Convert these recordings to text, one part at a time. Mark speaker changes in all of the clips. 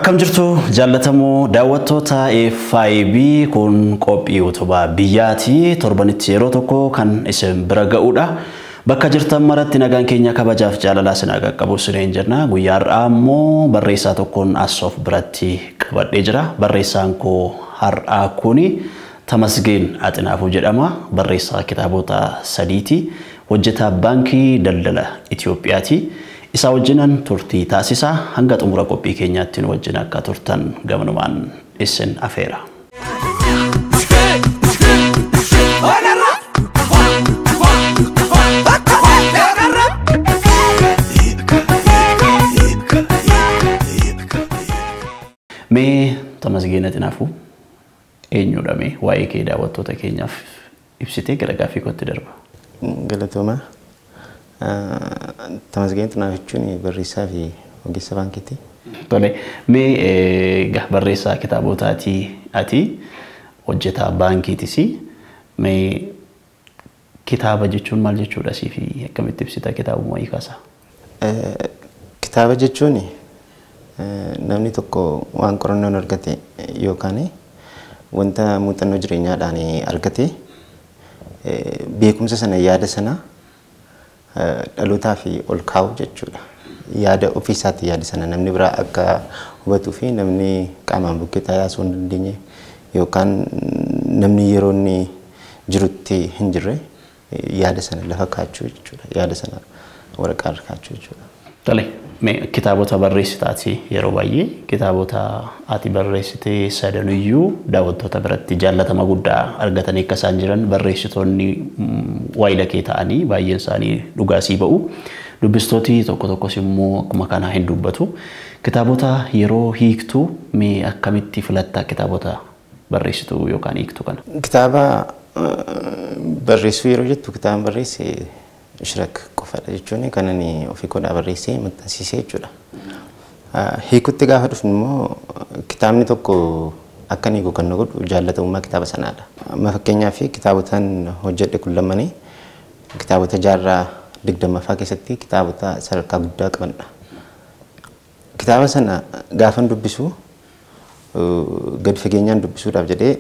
Speaker 1: Akkam jirtu jaallatamoo daawwattoota FIB kun qophii utubaa biyyaati torbanitti yeroo tokko kan isin bira ga'uudha. Bakka jirtan maratti nagaan keenya kabajaaf jaalalaa isin qaqqabu sireen jenna. Guyyaa har'aa immoo barreessaa tokkoon asoof biratti qabadhee jira. Barreessaan koo har'aa kuni Tamasgeen Axinaafuu jedhama. Barreessaa kitaabota sadiiti. Hojjetaa baankii daldala Itoophiyaati. Isa wajjinan turtii taasisa hanga xumura qophii keenyaatti wajjin akka turtan gamanumaan isin afeera. Mee Tamasgeen Axinaafuu eenyudha mee waa'ee kee daawwattoota keenyaaf ibsitee gara gaaffii kootti darba.
Speaker 2: Galatooma. Tamasgeen Axinaafuu barreessaa fi ogeessa baankiiti.
Speaker 1: Tole mee barreessaa kitaabotaati ati hojjetaa baankiitis mee kitaaba jechuun maal jechuudha siifi akkamitti ibsita kitaabuma hiikaasa?
Speaker 2: Kitaaba jechuun namni tokko waan qorannoon argate yookaan wanta muuxannoo jireenyaadhaan argate beekumsa sana yaada sana dhalootaa fi ol kaa'u jechuudha. Yaada ofiisaatti yaada sana namni biraa akka hubatuu fi namni qaamaan bukkee taa'uu hin dandeenye yookaan namni yeroo inni jirutti hin jirre yaada sana lafa kaa'achuu jechuudha. Yaada sana waraqaa irra kaa'achuu jechuudha.
Speaker 1: Tole mee kitaabota barreessitaati yeroo baay'ee kitaabota ati barreessitee sadanuyyuu daawwattoota biratti jaallatama guddaa argatanii akka isaan jiran barreessitoonni waayila kee ta'anii baay'een isaanii dhugaasii ba'u. Dubbistooti tokko tokkos immoo akkuma kanaa hin dubbatu. Kitaabota yeroo hiiktu mee akkamitti filatta kitaabota barreessitu yookaan hiiktu kana?
Speaker 2: Kitaaba barreessuu yeroo jettu kitaaba barreesse Shirak qofadha jechuun kan ani ofii koodhaa barreessee maxxansiisee jechuudha. Hiikutti gaafa dhufnu immoo kitaabni tokko akka inni kan nu godhu jaallatamummaa kitaaba sanaadha. Amma fakkeenyaaf kitaabotaan hojjedhe kun lamanii kitaabota jaarraa 20ffaa keessatti kitaabota sadarkaa guddaa qabanidha. Kitaaba sana gaafa dubbisu gad fageenyaan dubbisuudhaaf jedhee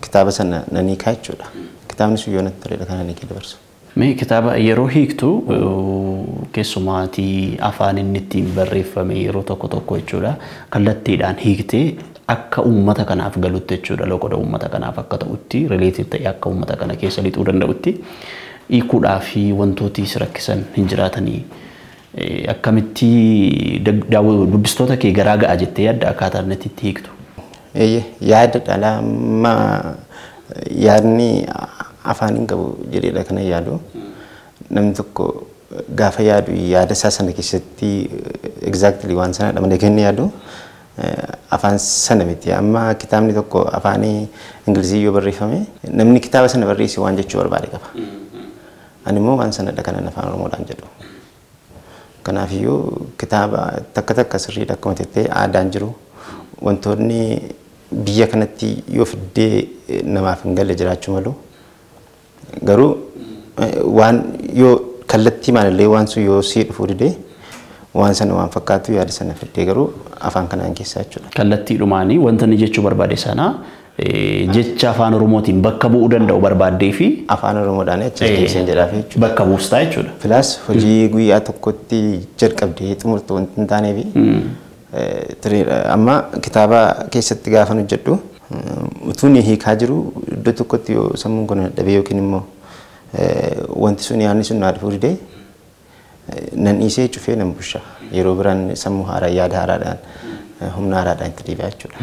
Speaker 2: kitaaba sana nan hiikaa jechuudha. Kitaabni sun yoo natti toledha kan ani dabarsu.
Speaker 1: Mee kitaaba yeroo hiiktu keessumaatii afaan inni ittiin barreeffame yeroo tokko tokko jechuudha. Kallattiidhaan hiiktee akka uummata kanaaf galutti jechuudha. Loqoda uummata kanaaf akka ta'utti rileetiif ta'e akka uummata kana keessa lixuu danda'utti hiikuudhaa fi wantooti rakkisan hin jiraatanii akkamitti dubbistoota kee garaa ga'a jettee yaadda akkaataan itti hiiktu?
Speaker 2: Yaada dhalaa yaadni afaan hin qabu jedheedha kana yaadu. Namni tokko gaafa yaadu yaada isaa sana keessatti exactly waan sana dhamane kenne yaadu afaan sana miti. Amma kitaabni tokko afaan Ingilizii yoo barreeffame namni kitaaba sana barreesse waan jechuu barbaade qaba. Ani immoo waan sanadha kanan afaan Oromoodhaan jedhu. Kanaafiyyuu kitaaba takka takka sirriidha akkuma jettee aadaan jiru wantoonni biyya kanatti yoo fiddee namaaf hin galle jiraachuu malu. Garuu waan yoo kallattii maalillee waan sun yoo sii dhufuu didee waan sana waan fakkaatu yaada sana fiddee garuu afaan kanaan keessaa jechuudha.
Speaker 1: Kallattii dhumaanii wanta inni jechuu barbaade sana jecha afaan Oromootiin bakka bu'uu danda'u barbaaddee fi
Speaker 2: afaan Oromoodhaan achi keessan jedhaaf jechuudha.
Speaker 1: Bakka buustaa jechuudha.
Speaker 2: Filaas hojii guyyaa tokkotti jalqabdee xumurtu wanti hin taaneefi amma kitaaba keessatti gaafa hojjedhu utuun hiikaa jiru iddoo tokkotti yoo sammuun kun dhabee yookiin immoo wanti sun yaadni sun naa dhufuu didee nan dhiisee cufee nan busha. Yeroo biraan sammuu haaraa yaada haaraadhaan humna haaraadhaan itti deebi'aa jechuudha.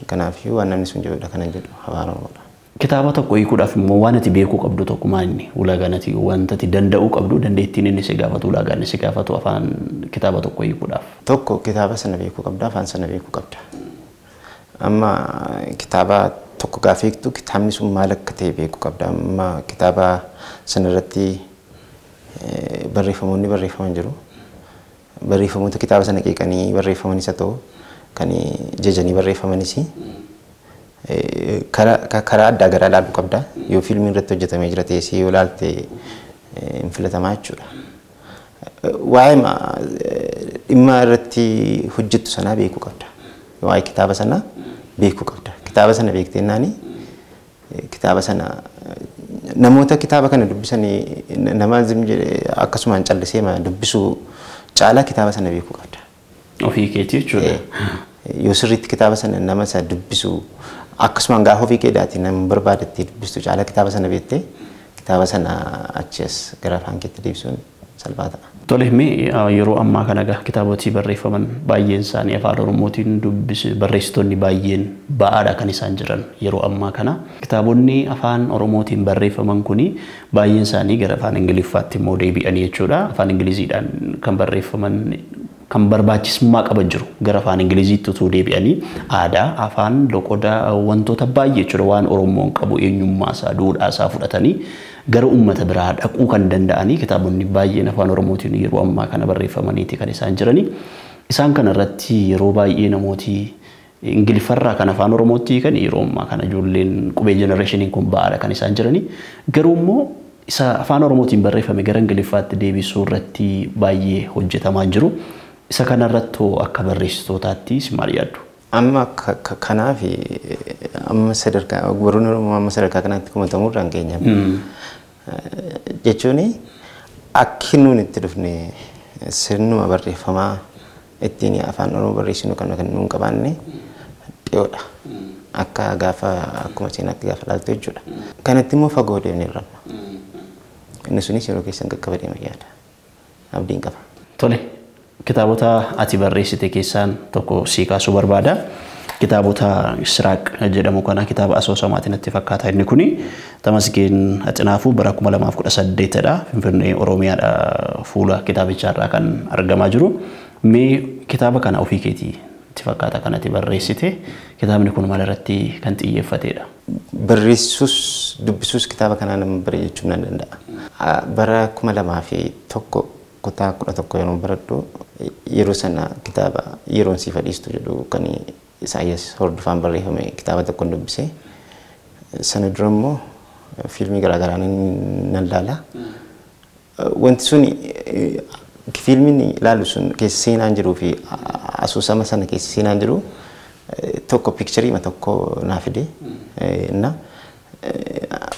Speaker 2: Kanaafiyyuu waan namni sun jedhudha kanan jedhu afaan Oromoodha.
Speaker 1: Kitaaba tokko hiikuudhaaf immoo waan ati beekuu qabdu tokko maali? Ulaagaan ati wanta ati danda'uu qabdu dandeettiin inni si gaafatu ulaagaan inni si gaafatu afaan kitaaba tokko hiikuudhaaf.
Speaker 2: Tokko kitaaba sana beekuu qabda afaan sana beekuu qabda. Amma kitaaba tokko gaafa hiiktu kitaabni sun maal akka ta'e beekuu qabda. Amma kitaaba sana irratti barreeffamoonni barreeffaman jiru. Barreeffamoota kitaaba sana qeeqanii barreeffamanis haa ta'u kan jajanii barreeffamanis karaa adda garaa ilaaluu qabda. Yoo fiilmiin irratti hojjetamee jira ta'e yoo ilaalte hin filatamaa jechuudha. waa'ee dhimma irratti hojjettu sanaa beekuu qabda. Waa'ee kitaaba sanaa beekuu qabda. Kitaaba sana beekteennaan kitaaba sana namoota kitaaba kana dubbisanii nama akkasumaan callisee dubbisuu caalaa kitaaba sana beekuu qabda.
Speaker 1: Ofii keetii jechuudha.
Speaker 2: Yoo sirriitti kitaaba sana nama isa dubbisu akkasumaan gaafa ofii keedaatiin nama barbaadetti dubbistu caalaa kitaaba sana beektee kitaaba sana achis gara afaan keetti deebisuun salphaa ta'a.
Speaker 1: Tole mee yeroo ammaa kana kitaabotii barreeffaman baay'een isaanii afaan Oromootiin barreessitoonni baay'een ba'aadha kan isaan jiran yeroo ammaa kana. Kitaabonni afaan Oromootiin barreeffaman kuni baay'een isaanii gara afaan Ingiliffaatti immoo deebi'anii jechuudha. Afaan Ingiliziidhaan kan barreeffaman kan barbaachisummaa qaban jiru gara afaan Ingiliziitti utuu deebi'anii aadaa afaan loqodaa wantoota baay'ee jechuudha waan Oromoon qabu eenyummaa isaa duudhaa isaa fudhatanii gara uummata biraa dhaquu kan danda'anii kitaabonni baay'een afaan Oromootiin yeroo ammaa kana barreeffamaniiti kan isaan jiranii. Isaan kana irratti yeroo baay'ee namooti Ingiliffarraa kan afaan Oromootti kan yeroo ammaa kana ijoolleen qubee jenereeshiniin kun ba'aadha kan isaan jiranii. Garuu immoo isa afaan Oromootiin barreeffame gara Ingiliffaatti deebisuu irratti baay'ee hojjetamaa jiru. Isa kana irratti akka barreessitootaatti maal yaaddu?
Speaker 2: Amma kanaaf amma sadarkaa baruun Oromoo amma sadarkaa kanaatti kumatamuu irraan keenya. Jechuun akki nuun itti dhufne sirnuma barreeffamaa ittiin afaan Oromoo barreessinu kan nuun qabaanne dhiyoodha. Akka gaafa akkuma seenaatti gaafa laaltu jechuudha. Kanatti immoo fagoo deemnee jirra. Inni sunis yeroo keessan qaqqaba deema yaada. Abdiin qaba.
Speaker 1: Tole. Kitaabota ati barreessite keessaan tokko sii kaasuu barbaada. Kitaabota Siraaq jedhamu kana kitaaba asoosamaatiin natti fakkaata inni kuni Tamasgeen Axinaafuu bara 2018dha. Finfinnee Oromiyaadha fuula kitaabichaarraa kan argamaa jiru. Mee kitaaba kana ofii keetii itti fakkaata kanatti barreessite kitaabni kun maal irratti kan xiyyeeffatedha?
Speaker 2: Barreessuus dubbisuus kitaaba kanaa nama bareechuu nan danda'a. Bara 2001 kutaa 11 yeroo baradhu yeroo sana kitaaba yeroon si fadhiistu jedhu kan Isaayyaas hordofaan barreeffame kitaaba tokko dubbise. Sana dura immoo fiilmii garaagaraa nan laala. Wanti sun fiilmiin ilaalu sun keessa seenaan jiruu fi asoosama sana keessa seenaan jiru tokko piikcharii tokko naa fide.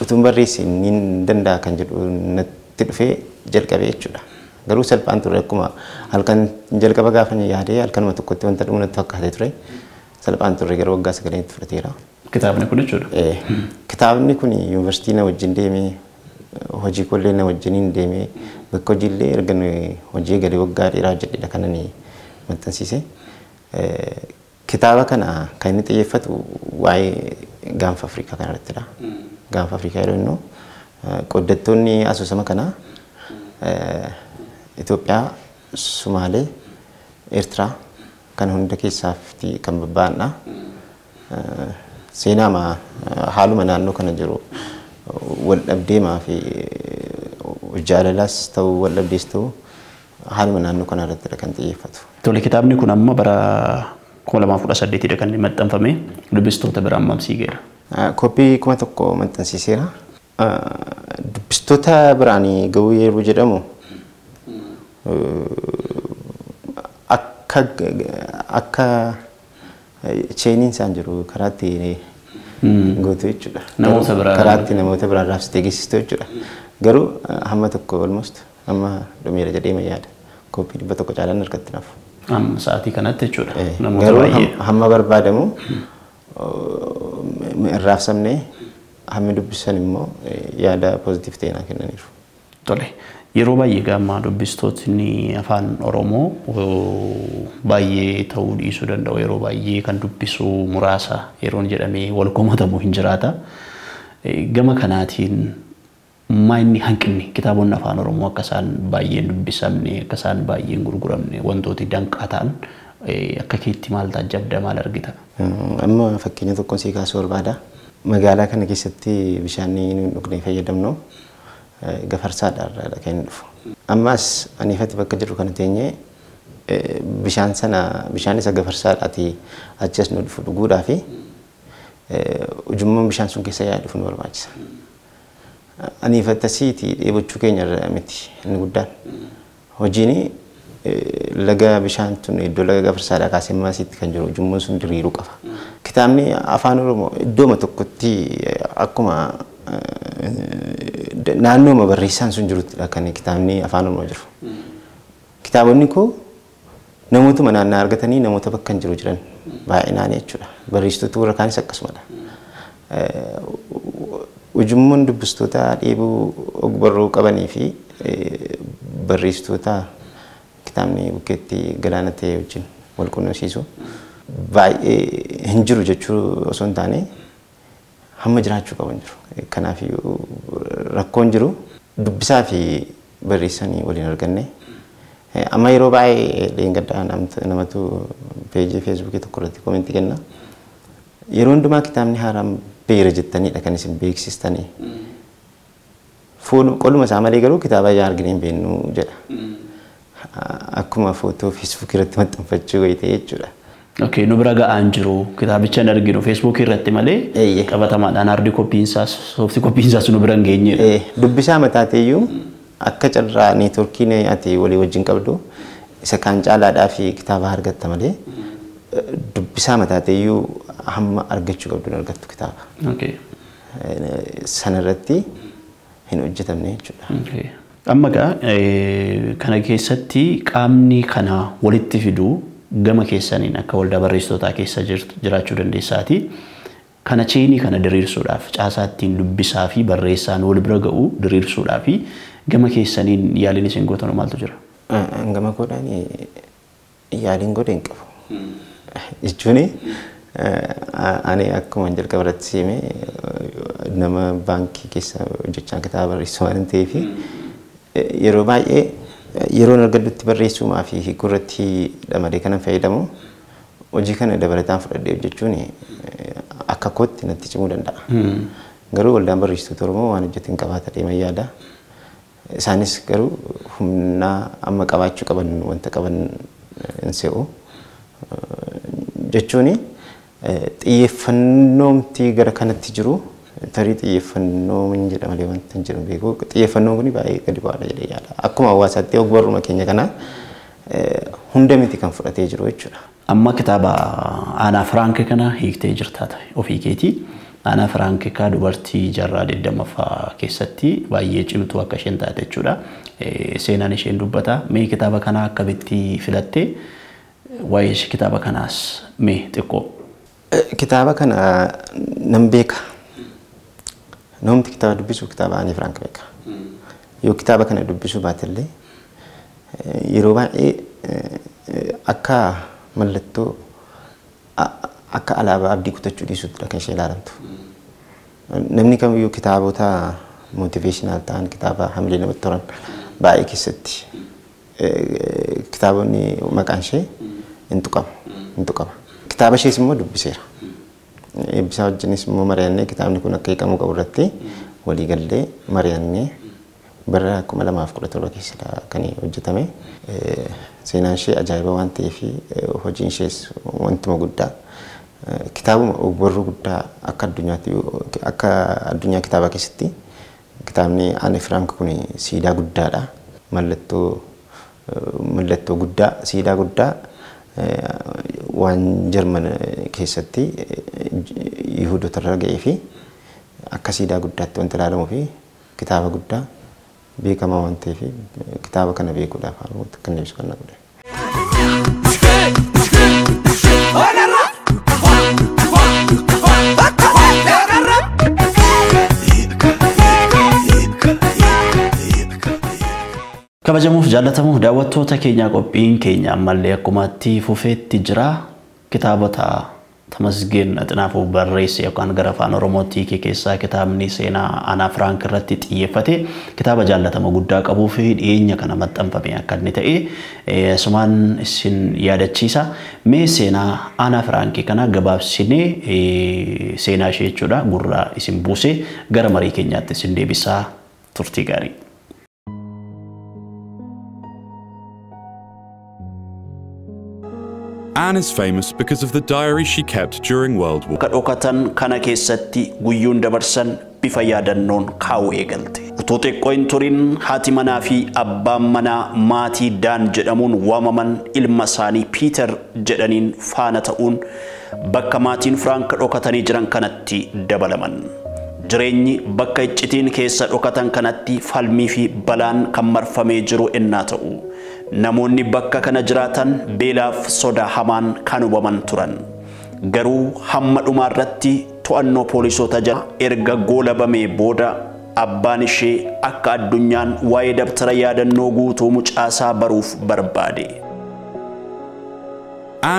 Speaker 2: Utuun barreesse ni danda'a kan jedhu natti dhufee jalqabee jechuudha. Garuu salphaan ture akkuma halkan jalqaba gaafa yaadee halkanuma tokkotti wanta dhumu natti fakkaatee ture. Salphaan ture garuu waggaa 9 itti fudhateera.
Speaker 1: Kitaabni kun jechuudha.
Speaker 2: Kitaabni kun yuunivarsiitii na wajjin deemee hojii kollee na wajjiniin deemee bakka hojiillee erga hojii gadi waggaa dheeraa hojjedheedha kan inni maxxansiise. Kitaaba kana kan inni xiyyeeffatu waa'ee gaanfa Afrikaa kanarrattidha. Gaanfa Afrikaa yeroo innoo qoddattoonni asoosama kanaa Itoophiyaa, Sumaalee, Eertiraa kan hunda keessaatti kan babba'anidha. Seenaa haaluma naannoo kana jiru wal dhabdeemaa fi jaalalaas ta'u wal dhabdees ta'u haaluma naannoo kana irratti kan xiyyeeffatu.
Speaker 1: Tole kitaabni kun amma bara 2018 kan maxxanfame dubbistoota biraan mamsii geera.
Speaker 2: Koppii 1,000 maxxansiiseera. Dubbistoota biraan ga'uu yeroo jedhamu akka cheeniin isaan jiru karaatti gootu jechuudha. Karaatti namoota biraa raabsitee geessistu jechuudha. Garuu hamma tokko almost hamma dhumeera jedhee yaada. Koppii 100 caalaan harkatti nafu.
Speaker 1: Amma sa'aatii kanatti jechuudha.
Speaker 2: Garuu hamma barbaadamu raabsamnee hammi dubbisan immoo yaada pozitiif ta'e naa kennaniiru.
Speaker 1: Tole. Yeroo baay'ee gamma dubbistootni afaan Oromoo baay'ee ta'uu dhiisuu danda'u yeroo baay'ee kan dubbisu muraasa yeroon jedhamee wal komatamu hin jiraata. Gama kanaatiin maayinni hanqinni kitaabonni afaan Oromoo akka isaan baay'een dubbisamne akka isaan baay'een gurguramne wantooti danqaa ta'an akka keetti maal taajjabda maal argita?
Speaker 2: Amma fakkeenya tokkoon sii kaasuu barbaada. Magaalaa kana keessatti bishaan dhugnee fayyadamnu gafarsaadhaarra kan dhufu. Ammas aniifatti bakka jiru kana teenyee bishaan isa gafarsaadhaati achas nu dhufu dhuguudhaa fi ujummoon bishaan sun keessa yaa'ee dhufu nu barbaachisa. Aniifatti asiiti dheebochuu keenya irra miti inni guddaan. hojiini laga bishaan tun iddoo laga Gafarsaadhaa kaasee Maasiitti kan jiru ujummoon sun diriiruu qaba. Kitaabni afaan Oromoo iddooma tokkotti akkuma naannooma barreessaan sun jiruttidha kan kitaabni afaan Oromoo jiru. Kitaabonni koo namootuma naannaa argatanii namoota bakka hin jiru jiran baay'inaan jechuudha. Barreessitoota warra kaanis akkasumadha. Ujummoon dubbistoota dheebuu ogbarruu qabanii fi barreessitoota kitaabni bukkeetti galaana ta'e wajjin wal quunnamsiisu baay'ee hin jiru jechuu osoo hin taane hamma jiraachuu qaban jiru. Kanaaf rakkoon jiru dubbisaa fi barreessanii waliin arganne. Amma yeroo baay'ee leengaddaa namatu peejii feesbuukii tokko irratti koomentii kenna. Yeroo hundumaa kitaabni haaraan beera jettaniidha kan isin beeksistanii. Qoluma isaa malee garuu kitaaba ijaa argine hin beeknu jedha. Akkuma footoo feesbuukii irratti maxxanfachuu wayitee jechuudha.
Speaker 1: Okay, nu bira ga'aan jiru kitaabicha hin arginu feesbuukii irratti malee qabatamaadhaan hardi koppiinsaas soofti koppiinsaas nu bira hin geenye.
Speaker 2: Dubbisaa mataa ta'eyyuu akka carraa neetworkiin ati walii wajjin qabdu isa kaan caalaadhaa fi kitaaba argatta malee dubbisaa mataa ta'eyyuu hamma argachuu qabdu argattu kitaaba.
Speaker 1: Okay.
Speaker 2: Sanarratti hin hojjetamne jechuudha.
Speaker 1: Okay. Amma kana keessatti qaamni kana walitti fiduu gama keessaniin akka waldaa barreessitootaa keessa jiraachuu dandeessaati. Kana cheenii kana diriirsuudhaaf caasaattiin dubbisaa fi barreessaan wal bira ga'uu diriirsuudhaaf gama keessaniin yaaliin isin gootan maaltu jira?
Speaker 2: Gama godhaan yaaliin godhan qabu. Jechuun ani akkuma jalqaba irratti siimee nama baankii keessa hojjechaa kitaaba barreessu waan ta'eef yeroo baay'ee yeroon argaddutti barreessuumaa fi hiikurratti dhamadee kanan fayyadamu hojii kana dabalataan fudhadhee hojjechuun akka kootti natti cimuu danda'a. Garuu waldaan barreessitoota Oromoo waan hojjetin qabaata deeman yaada. Isaanis garuu humna amma qabaachuu qaban wanta qaban hin se'u. Jechuun xiyyeeffannoomti gara kanatti jiru tarii xiyyeeffannoo min jedha malee wanta hin jiru beeku xiyyeeffannoon kun baay'ee gadi bu'aadha jedhee yaada. Akkuma hawaasaatti ogbarruma keenya kana hunda miti kan fudhatee jiru jechuudha.
Speaker 1: Amma kitaaba Aanaa Firaank kana hiiktee jirtaa ta'e ofii keetii. Aanaa Firaank ka dubartii jaarraa 20ffaa keessatti baay'ee cimtuu akka isheen taate jechuudha. Seenaan isheen dubbata. Mee kitaaba kana akkamitti filatte? Waa'ee kitaaba kanaas mee xiqqoo?
Speaker 2: Kitaaba kana nan beeka. Namni kitaaba dubbisu kitaaba Aanaa Firaank beeka. Yoo kitaaba kana dubbisuu baatellee yeroo baay'ee akka mallattoo akka alaabaa abdii kutachuu dhiisuudha kan ishee ilaalamtu. Namni kamiyyuu kitaabota motivational ta'an kitaaba hamilee namatti tolan baay'ee keessatti kitaabonni maqaan ishee hin tuqama. Kitaaba ishees immoo dubbiseera. Eebbisaa wajjinis immoo mari'annee kitaabni kun akka hiikamuu qabu irratti walii gallee mari'annee bara 2017 keessa kan hojjetame. Seenaan ishee ajaa'iba waan ta'eef hojiin ishees wantuma guddaa. Kitaabuma ogbarruu guddaa akka addunyaa kitaaba keessatti kitaabni Aanaa Firaank kun siidaa guddaadha. Mallattoo guddaa siidaa guddaa waan Jarman keessatti Yihuudoota irra ga'ee fi akka siidaa guddaatti wanta ilaalamuu fi kitaaba guddaa beekamaa waan ta'eef kitaaba kana beekuudhaaf haalumatti akka inni ibsu kan godhe.
Speaker 1: Kabajamuuf jaallatamu daawwattoota keenya qophiin keenya ammallee akkumatti fufeetti jira. Kitaabota Tamasgeen Xinaafuuf barreesse yookaan gara afaan Oromootti keessaa kitaabni seenaa Aanaa Firaank irratti xiyyeeffate kitaaba jaallatama guddaa qabuu fi dhiyeenya kana maxxanfame akka inni ta'e sumaan isin yaadachiisa. Mee seenaa Aanaa Firaank kana gabaabsinee seenaa ishee jechuudha gurra isin buuse gara marii keenyaatti isin deebisaa turtii gaarii.
Speaker 3: Anne is famous because of the diary she kept during World War.
Speaker 1: Kadhokatan kana keessatti guyyuun dabarsan bifa yaadannoon kaa'uu eegalte. Utuu xiqqoo hin turin haati manaa fi abbaan manaa maatii Daan jedhamuun waamaman ilma isaanii Piiter jedhaniin faana ta'uun bakka maatiin Firaank dhokatanii jiran kanatti dabalaman. Jireenyi bakka iccitiin keessa dhokatan kanatti falmii fi balaan kan marfamee jiru ennaa ta'u. Namoonni bakka kana jiraatan beelaaf sodaa hamaan kan hubaman turan. Garuu hamma dhumaarratti to'annoo poolisoota jala erga goolabamee booda abbaan ishee akka addunyaan waa'ee dabtara yaadannoo guutuu mucaasaa baruuf barbaade.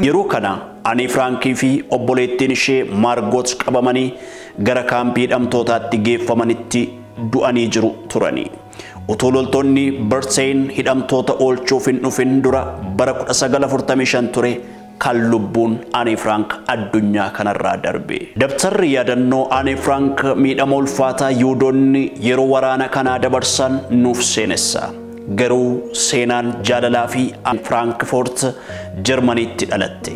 Speaker 1: Yeroo kana Ani Firankii fi obboleettiin ishee Maargot qabamanii gara kaampii hidhamtootaatti geeffamanitti du'anii jiru turani. Utuu loltoonni Bersayn hidhamtoota oolchuuf hin dhufin dura bara 1945 ture kan lubbuun Ani Frank addunyaa kanarraa darbe. Dabtarri yaadannoo Ani Frank miidhama ulfaataa Yuudonni yeroo waraana kanaa dabarsan nuuf seenessa. Garuu seenaan jaalalaa fi Frankfurt Jarmaniitti dhalatte.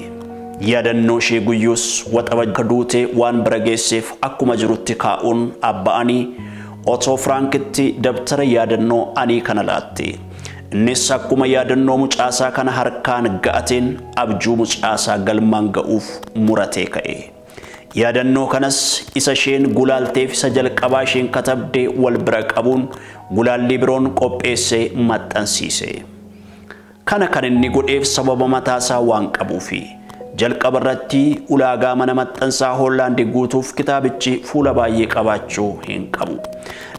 Speaker 1: Yaadannoo ishee guyyuus waxabajja duutee waan bira geesseef akkuma jirutti kaa'uun abba'anii Otto Frankitti dabtara yaadannoo Anii kana laatte. Innis akkuma yaadannoo mucaasaa kana harkaan ga'ateen abjuu mucaasaa galmaan ga'uuf muratee ka'e. Yaadannoo kanas isa isheen gulaalteef isa jalqabaa isheen katabdee wal bira qabuun gulaalli biroon qopheessee maxxansiise. Kana kan inni godheef sababa mataasaa waan qabuufi. Jalqaba irratti ulaagaa mana maxxansaa Hoolaandii guutuuf kitaabichi fuula baay'ee qabaachuu hin qabu.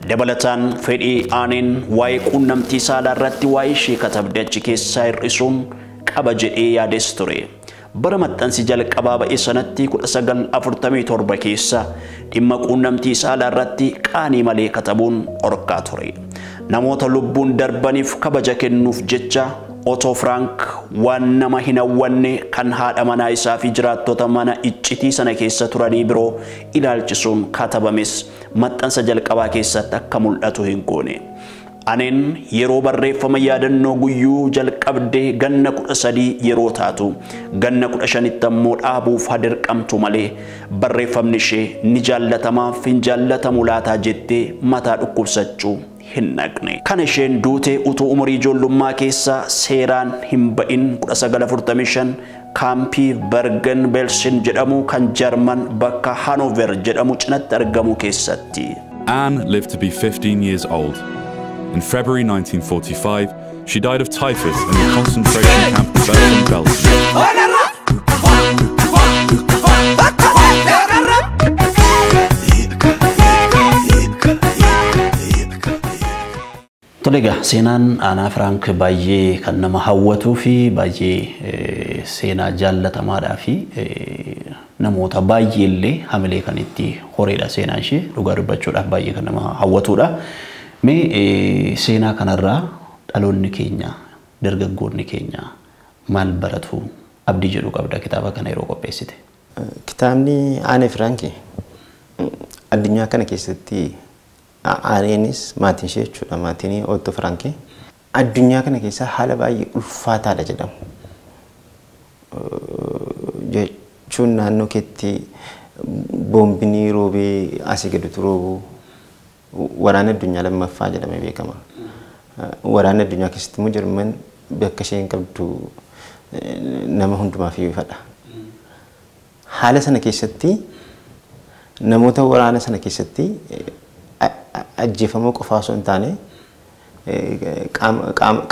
Speaker 1: Dabalataan fedhii Aaneen waa'ee quunnamtii saalaa irratti waa'ee ishee katabde achi keessaa hir'isuun qaba jedhee yaades ture. Bara maxxansi jalqabaa ba'e sanatti 1947 keessa dhimma quunnamtii saalaa irratti qaanii malee katabuun orkaa ture. Namoota lubbuun darbaniif kabaja kennuuf jecha Otto Frank waan nama hin hawwanne kan haadha manaa isaa fi jiraattota mana iccitii sana keessa turanii biroo ilaalchisuun katabames maxxansa jalqabaa keessatti akka mul'atu hin goone. Aneen yeroo barreeffama yaadannoo guyyuu jalqabdee ganna 13 yeroo taatu ganna 15tti ammoo dhaabuuf hadirqamtu malee barreeffamni ishee ni jaallatamaaf hin jaallatamu laataa jettee mataa dhukkubsachuu hin naqne. Kan isheen duute utuu umurii ijoollummaa keessa seeraan hin ba'in 1945 kaampii Bergen Belsen jedhamu kan Jarman bakka Hanover jedhamu cinatti argamu keessatti.
Speaker 3: Anne lived to be 15 years old. In February 1945, she died of typhus in the concentration camp Bergen-Belsen.
Speaker 1: Tolega seenaan Ana Frank baay'ee kan nama hawwatuu fi baay'ee seenaa jaallatamaadhaa fi namoota baay'ee illee hamilee kan itti horeedha seenaan ishee dhugaa dubbachuudhaaf baay'ee kan nama hawwatuudha. Mee seenaa kanarraa dhaloonni keenya dargaggoonni keenya maal baratu abdii jedhu qabda kitaaba kana yeroo qopheessite?
Speaker 2: Kitaabni Ana Frank addunyaa kana keessatti Aaneenis maatiin ishee jechuudha maatiin Otto Frank addunyaa kana keessa haala baay'ee ulfaataadha jedhamu. Jechuun naannoo keetti boombiin roobee asii gaditti roobu waraana addunyaa lammaffaa jedhamee beekama. Waraana addunyaa keessatti immoo Jarman bakka isheen qabdu nama hundumaaf ifadha. Haala sana keessatti namoota waraana sana keessatti ajjeefamuu qofaa osoo hin taane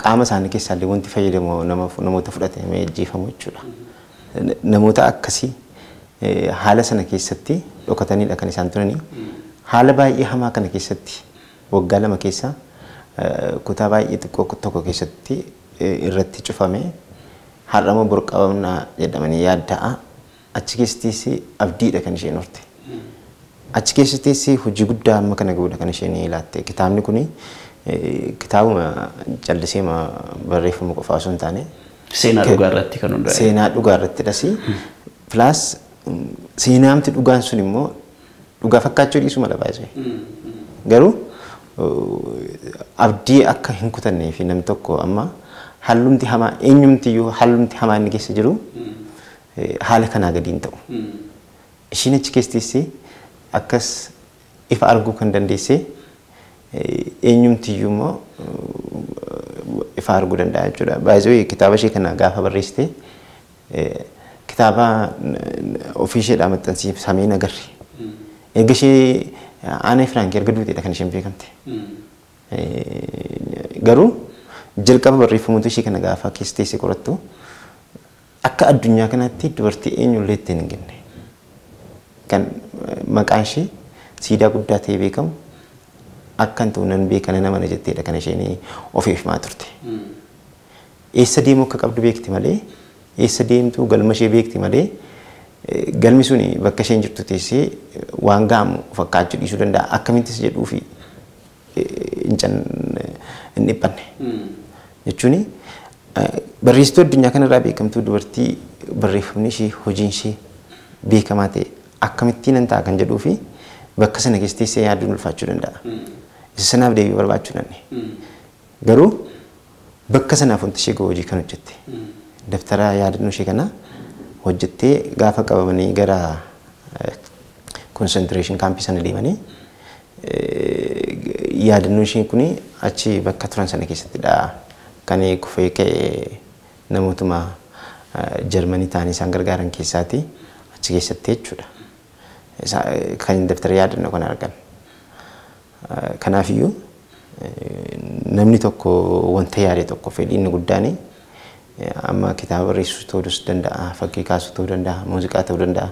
Speaker 2: qaama isaanii keessaa illee wanti fayyadamu namoota fudhatamee ajjeefamuu jechuudha. Namoota akkasii haala sana keessatti dhokataniidha kan isaan turanii. Haala baay'ee hamaa kana keessatti waggaa 2 keessa kutaa baay'ee xiqqoo tokko keessatti irratti cufamee har'ama burqabamnaa jedhamanii yaadda'a. Achi keessattis abdiidha kan isheen horte. Achi keessattis hojii guddaa amma kana godha kan isheen ilaatte. Kitaabni kun kitaabuma callisee barreeffama qofaa osoo hin taane
Speaker 1: seenaa dhugaa irratti kan hundaa'e.
Speaker 2: Seenaa dhugaa irratti dhasi. Plus seenaamti dhugaan sun immoo dhugaa fakkaachuu dhiisuu mala baay'ee. Garuu abdii akka hin kutannee fi namni tokko amma hallumti hamaa eenyumti iyyuu hallumti hamaa inni keessa jiru haala kanaa gadi hin ta'u. Ishiin achi keessattis akkas ifa arguu kan dandeesse eenyumtiyyuu immoo ifa arguu danda'a jechuudha. Baay'ee kitaaba ishee kana gaafa barreessite kitaaba ofii isheedhaan maxxansiifamee agarre. Erga ishee Aanaa Firaank erga duuteedha kan isheen beekamte. Garuu jalqaba barreeffamoota ishee kana gaafa keessa teessee qorattu akka addunyaa kanaatti dubartii eenyullee ittiin hin genne. Kan maqaan ishee siidaa guddaa ta'ee beekamu akkan ta'u nan beekana nama na jetteedha kan isheen ofiif maa turte. Eessa deemu akka qabdu beekti malee eessa deemtu galma ishee beekti malee galmi suni bakka isheen jirtu teessee waan gaamu fakkaachuu dhiisuu danda'a. Akkamittis jedhuu fi hin dhiphanne. Jechuun barreessituu addunyaa kanarraa beekamtuu dubartii barreeffamni ishee hojiin ishee beekamaa ta'e akkamittiin hin ta'a kan jedhuu fi bakka sana keessa teessee yaaduun ulfaachuu danda'a. Isa sanaaf deebii barbaachuu danda'a. Garuu bakka sanaaf wanti ishee hojii kan hojjette. Daftara yaadannoo ishee kana hojjettee gaafa qabamanii gara concentration campii sana deemanii yaadannoo isheen kuni achi bakka turan sana keessattidha kan kufee ka'e namootuma Jarmanii ta'anii isaan gargaaran keessaati achi keessatti jechuudha. Kan daftara yaadannoo kana argan. Kanaafiyyuu namni tokko wanta yaade tokko fedhiin guddaani amma kitaaba barreessuu ta'uu danda'a, fakkii kaasuu ta'uu danda'a, muuziqaa ta'uu danda'a,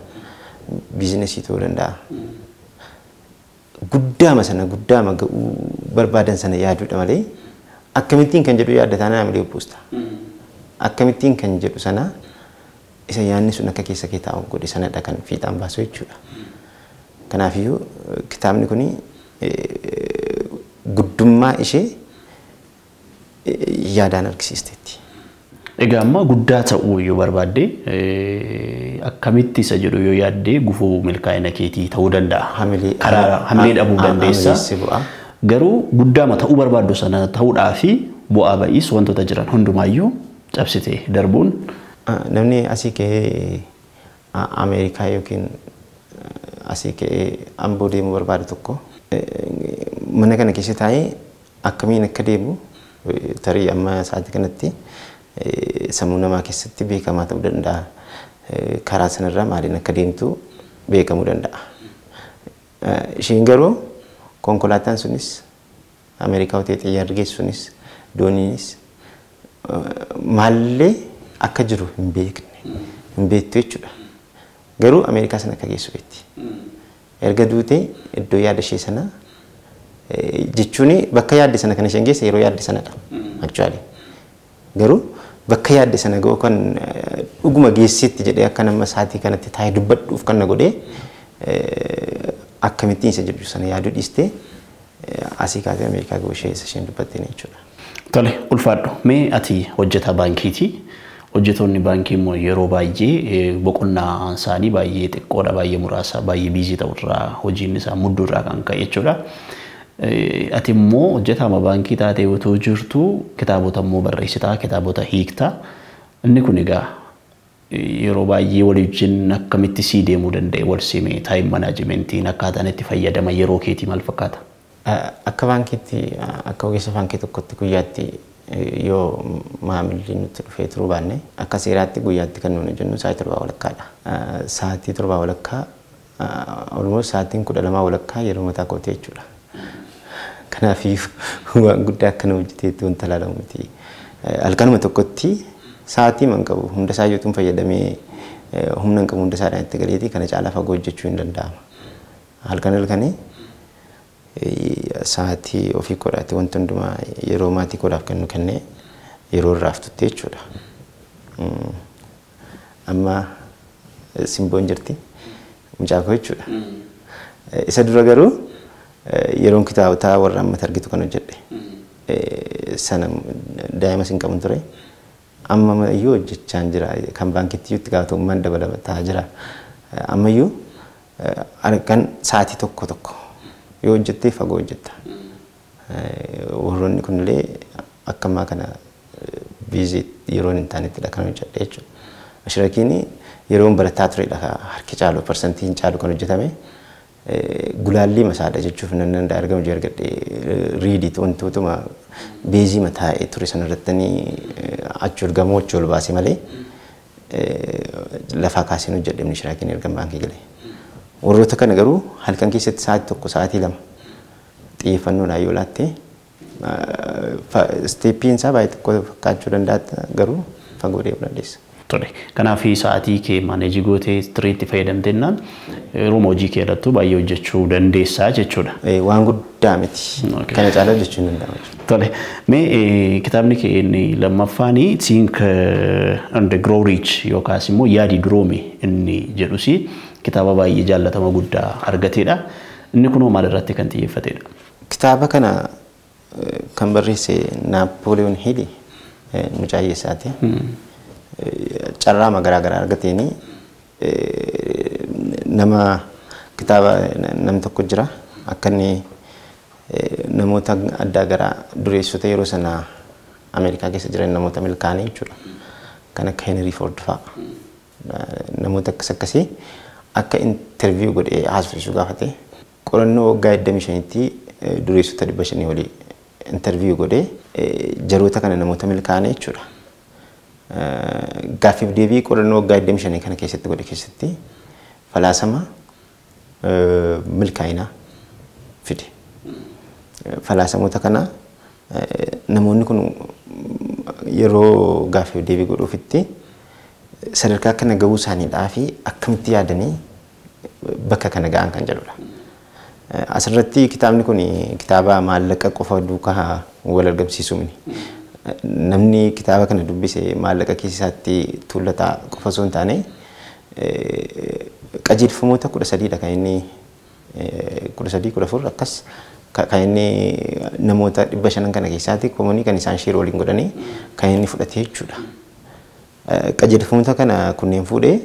Speaker 2: biizinesii ta'uu danda'a. Guddaama sana guddaama ga'uu barbaadan sana yaaduudha malee akkamittiin kan jedhu yaaddataa nama malee buusta. Akkamittiin kan jedhu sana isa yaadni sun akka keessa kee taa'u godhe sanadha kan fiixaan baasu jechuudha. Kanaafiyyuu kitaabni kuni guddummaa ishee yaadaan argisiisteetti.
Speaker 1: Egaa amma guddaa ta'uu yoo barbaadde akkamitti isa jedhu yoo yaadde gufuu milkaa'ina keetii ta'uu danda'a. Hamilee dhabuu dandeessa. Garuu guddaama ta'uu barbaaddu sana ta'uudhaa fi bu'aa ba'iis wantoota jiran hundumaayyuu cabsitee darbuun.
Speaker 2: Namni asii ka'ee Ameerikaa yookiin asii ka'ee Amboo deemuu barbaadu tokko mana kana keessa taa'ee akkamiin akka deemu tarii amma sa'aatii kanatti sammuu namaa keessatti beekamaa ta'uu danda'a. Karaa sanarraa maaliin akka deemtu beekamuu danda'a. Isheen garuu konkolaataan sunis Ameerikaa hotee xiyyaarri geessu sunis dooniinis maallee akka jiru hin beekne hin beektu jechuudha. Garuu Ameerikaa sana akka geessu beekti. Erga duutee iddoo yaada ishee sana jechuun bakka yaadde sana kan isheen geesse yeroo yaadde sanadha. Actually garuu bakka yaadde sana ga'u kan dhuguma geessitti jedhee akka nama sa'aatii kanatti taa'ee dubbadhuuf kan na godhee akkamittiin isa jedhu sana yaaduu dhiistee asii kaatee Ameerikaa ga'u isheen dubbattee jechuudha.
Speaker 1: Tole ulfaadhu. Mee ati hojjetaa baankiiti. Hojjetoonni baankii immoo yeroo baay'ee boqonnaa isaanii baay'ee xiqqoodha, baay'ee muraasa, baay'ee biizii ta'urraa hojiin isaa mudduurraa kan ka'e jechuudha. Ati immoo hojjetaa baankii taatee otoo jirtu kitaabota immoo barreessitaa, kitaabota hiiktaa. Inni kun egaa yeroo baay'ee waliin akkamitti sii deemuu danda'e wal simee taayim manaajimentiin akkaataan itti fayyadama yeroo keetii maal fakkaata?
Speaker 2: Akka baankiitti akka ogeessa baankii tokkotti guyyaatti yoo maamilli nutti dhufee turuu baanne akka seeraatti guyyaatti kan nuti jennu sa'aatii 7 walakkaadha. Sa'aatii 7 walakkaa almost sa'aatiin 12 walakkaa yeroo mataa kootee jechuudha. Kanaafuu waan guddaa akkana hojjeteetti wanta ilaalamu miti. Halkanuma tokkotti sa'aatii man qabu hunda isaa yoo fayyadamee humna hin qabu hunda isaadhaan itti galeetii kana caalaa fagoo hojjechuu hin danda'ama. Halkanii sa'aatii ofii kodhaatti wanta hundumaa yeroo maatii kodhaaf kan nu kennee yeroo irraaf tutte jechuudha. Amma simboon jirti mucaa koo jechuudha. Isa dura garuu yeroon kitaabotaa warra ammatti argitu kan hojjedhe sana daa'ima sin qabu ture. Amma iyyuu hojjechaan jira kan baankitti iyyuutti gaafatamummaan dabalataa jira. Amma iyyuu kan sa'aatii tokko yoo hojjettee fagoo hojjetta. Warroonni kunillee akkamaa kana biizii yeroo hin taanettidha kan hojjedhe jechuudha. Ashirakiin yeroon barataa turedha harki caalu parsantiin caalu kan hojjetame gulaalli masaadha jechuuf nan danda'a argamu jiru argadhe riidit wantootuma beezii mataa ture sanarrattanii achi ol gamoo achi ol baase malee lafaa kaasee hojjedhe Minishiraakiin erga baankii galee. Warroota kana garuu halkan keessatti sa'aatii tokko sa'aatii lama xiyyeeffannoodhaan yoo laatte steeppiin isaa baay'ee tokko fakkaachuu danda'a garuu fagoo deemuu dandeessa.
Speaker 1: Tole. Kanaaf sa'aatii kee maaneejii gootee sirriitti fayyadamtennaan yeroo hojii kee irratti baay'ee hojjechuu dandeessaa jechuudha.
Speaker 2: Waan guddaa miti. Kana caalaa hojjechuu hin danda'amu.
Speaker 1: Tole. Mee kitaabni kee inni lammaffaan Think and Grow Rich yookaas immoo yaadi duroome inni jedhus kitaaba baay'ee jaallatama guddaa argateedha. Inni kunoo maal irratti kan xiyyeeffatedha?
Speaker 2: Kitaaba kana kan barreesse Naappooliyoon Hiili mucaa hiyyeessaati. Carraa garaa argateeni nama kitaaba nam tokko jira akka inni namoota adda garaa dureessota yeroo sana Ameerikaa keessa jiran namoota milkaanii jechuudha. Kan akka Henry Ford fa'a namoota akkasii akka interview godhee haasofsiisuu gaafate qorannoo waggaa 25tti dureessota 500 olii interview godhee jaroota kana namoota milkaanii jechuudha. Gaaffiif deebii qorannoo waggaa 25 kana keessatti godhe keessatti falaasama milkaa'inaa fide. Falaasamoota kana namoonni kun yeroo gaaffiif deebii godhuufitti sadarkaa kana gahuu isaaniidhaa fi akkamitti yaadanii bakka kana ga'an kan jedhudha. Asirratti kitaabni kun kitaaba maallaqa qofa duukaa wal argamsiisuu miti. Namni kitaaba kana dubbise maallaqa keessaatti tuulataa qofa osoo hin taane qajeelfamoota 13dha kan inni 13-14 akkas kan inni namoota 500 kana keessaatti koomanii kan isaan shiroo waliin godhanii kan inni fudhate jechuudha. Qajeelfamoota kana kunneen fuudhee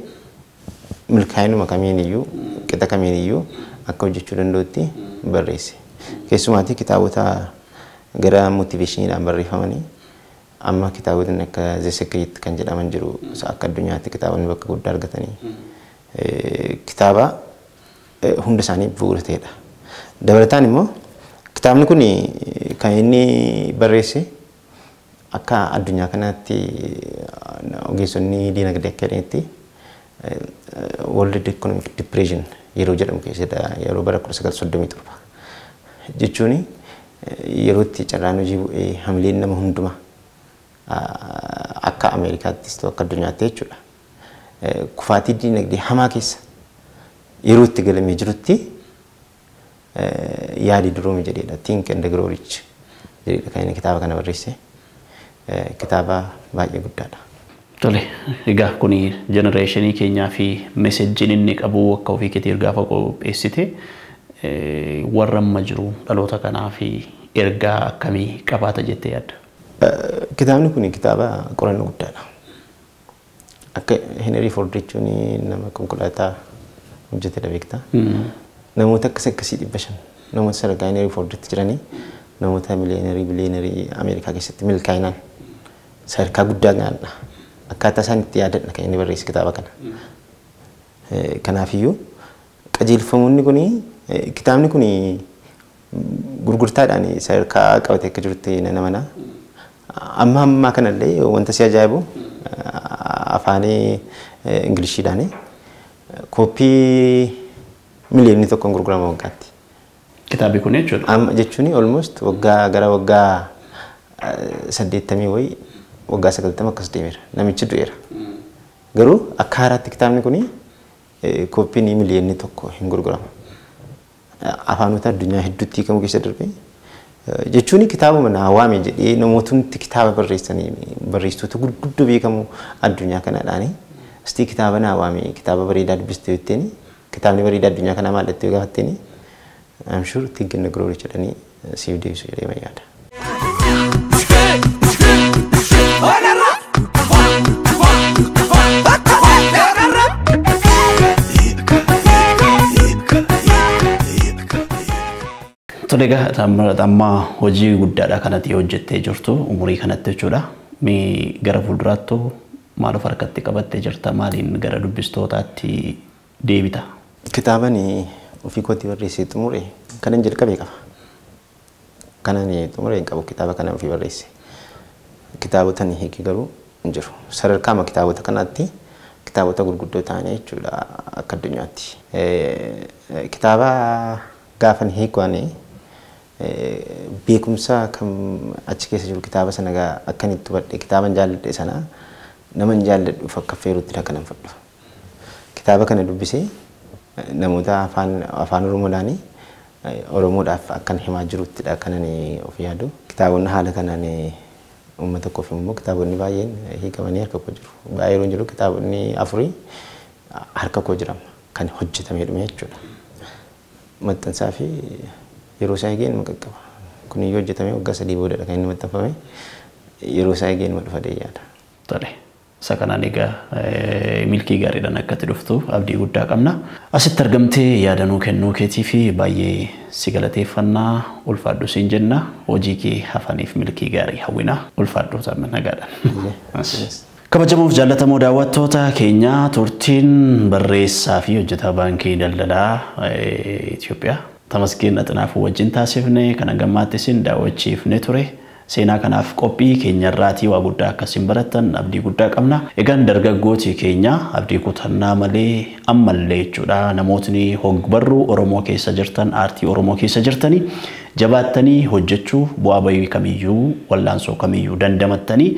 Speaker 2: milkaa'inuma kamiiniyyuu qixa kamiiniyyuu akka hojjechuu danda'utti barreesse. Keessumaatti kitaabota gara motiveeshiniidhaan barreeffamanii amma kitaabota akka The Secret kan jedhaman jiru akka addunyaatti kitaabonni bakka guddaa argatanii kitaaba hunda isaanii bu'uura ta'edha. Dabalataan immoo kitaabni kun kan inni barreesse akka addunyaa kanaatti ogeessonni diinagdee akka jedhanitti World Economic Depression yeroo jedhamu keessatti yeroo bara 1937 jechuun yeroo itti carraan hojii bu'ee hamileen nama hundumaa akka Ameerikaattis ta'u akka addunyaatti jechuudha. Kufaatii diinagdee hamaa keessa yeroo itti galamee jirutti yaadi duroome jedheedha. Think and Grow Rich jedheedha kan inni kitaaba kana barreesse. Kitaaba baay'ee guddaadha.
Speaker 1: Tole, egaa kuni jenereeshinii keenyaa fi meesejjiin inni qabu akka ofii keetii gaafa qopheessite warra amma jiru dhaloota kanaa fi ergaa akkamii qabaata jettee yaadda?
Speaker 2: Kitaabni kun kitaaba qorannoo guddaadha. Akka Henry Ford jechuun nama konkolaataa hojjetedha beektaa. Namoota akkasii 500 namoota sadarkaa Henry Forditti jiranii namoota biliyeenarii Ameerikaa keessatti milkaa'inaan sadarkaa guddaa gahanidha. Akkaataa isaan itti yaadan kan inni barreesse kitaaba kana. Kanaafiyyuu qajeelfamoonni kun kitaabni kun gurgurtaadhaan sadarkaa qabatee akka jirutti nama mana. Amma kanallee wanta si ajaa'ibu afaan Ingiliishiidhaan kooppii miliyoonii tokkoon gurgurama waggaatti.
Speaker 1: Kitaabni kun jechuudha.
Speaker 2: Amma jechuun almost waggaa gara waggaa 80 wayii waggaa 90 akkas deemeera. Namichi du'eera. Garuu akka haaraatti kitaabni kun kooppiin miliyoonii tokko hin gurgurama. Afaanota addunyaa hedduutti hiikamu keessa darbe. Jechuun kitaabuma naa waame jedhee namootni kitaaba barreessanii barreessitoota gurguddoo beekamu addunyaa kanaadhaani. Astii kitaaba naa waame kitaaba bareedaa dubbistee jetteeni kitaabni bareedaa addunyaa kanaa mallattee gaafatteeni I'm sure Think and Grow Rich jedhanii siif deebisu jedhee yaada.
Speaker 1: Tolega amma hojii guddaadha kanatti hojjettee jirtu umurii kanatti jechuudha. Mee gara fuulduraatti maal of harkatti qabattee jirta? Maaliin gara dubbistootaatti deebita?
Speaker 2: Kitaabni ofii kootii barreessee xumure kanan jalqabee qaba. Kanan xumure hin qabu kitaaba kana ofii barreesse. Kitaabota ni hiiki garuu hin jiru. Sadarkaama kitaabota kanaatti kitaabota gurguddoo ta'anii jechuudha akka addunyaatti. Kitaaba gaafa ni hiikwanii beekumsa kam achi keessa jiru kitaaba sana akkanitti hubadhe kitaaban jaalladhe sana nama hin jaalladhu fakka feeruutti kanan fudhu. Kitaaba kana dubbisee namoota afaan Oromoodhaanii Oromoodhaaf akkan himaa jiruttidha kanan of yaadu. Kitaabonni haala kanaan uummata koof immoo kitaabonni baay'een hiikamanii harka koo jiru. Baay'ee jiru kitaabonni 4 harka koo jiran kan hojjetamee dhume jechuudha. Maxxansaa fi yeroo isaa eegeen maqaqqaba. Kun yoo hojjetamee waggaa 3 boodadha kan inni maxxanfame. Yeroo isaa eegeen madhufadee yaada.
Speaker 1: Tole. Sakanaan egaa milkii gaariidhaan akkatti dhuftu abdii guddaa qabna. Asitti argamtee yaadanuu kennuu keetii fi baay'ee si galateeffannaa ulfaadhu siin jenna. Hojii kee hafaniif milkii gaarii hawwina. Ulfaadhu taa'an nagaadhaan. Kabajamuuf jaallatamoo daawwattoota keenya turtiin barreessaa fi hojjetaa baankii daldalaa Itoophiyaa Tamasgeen Axinaafuu wajjin taasifne kana gammaattisin daawwachiifne ture. Seenaa kanaaf qophii keenyarraatii waa guddaa akkasiin barattan abdii guddaa qabna. Egaan dargaggooti keenya abdii kutannaa malee ammallee jechuudha namootni hogbarruu Oromoo keessa jirtan aartii Oromoo keessa jirtanii jabaattanii hojjechuu bu'aa bayii kamiyyuu wallaansoo kamiyyuu dandamattanii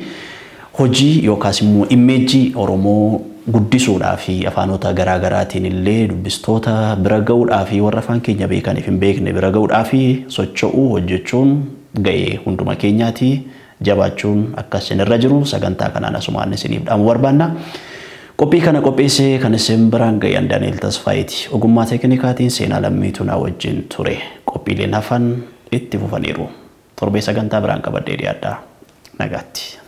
Speaker 1: hojii yookaas immoo imeejii Oromoo guddisuudhaa fi afaanota garaa garaatiin illee dubbistoota bira ga'uudhaa fi warra afaan keenya beekaniif hin beekne bira ga'uudhaa fi socho'uu hojjechuun ga'ee hunduma keenyaati jabaachuun akkasin irra jiru sagantaa kanaan asumaan isiniif dhaamu barbaanna. Qophii kana qopheessee kan isin biraan ga'an Daani'el Tasfaayiiti. Ogummaa teeknikaatiin seenaa lammiitu na wajjin ture. Qophiileen hafan itti fufaniiru. Torbee sagantaa biraan qabadhee dhiyaadhaa. Nagaatti.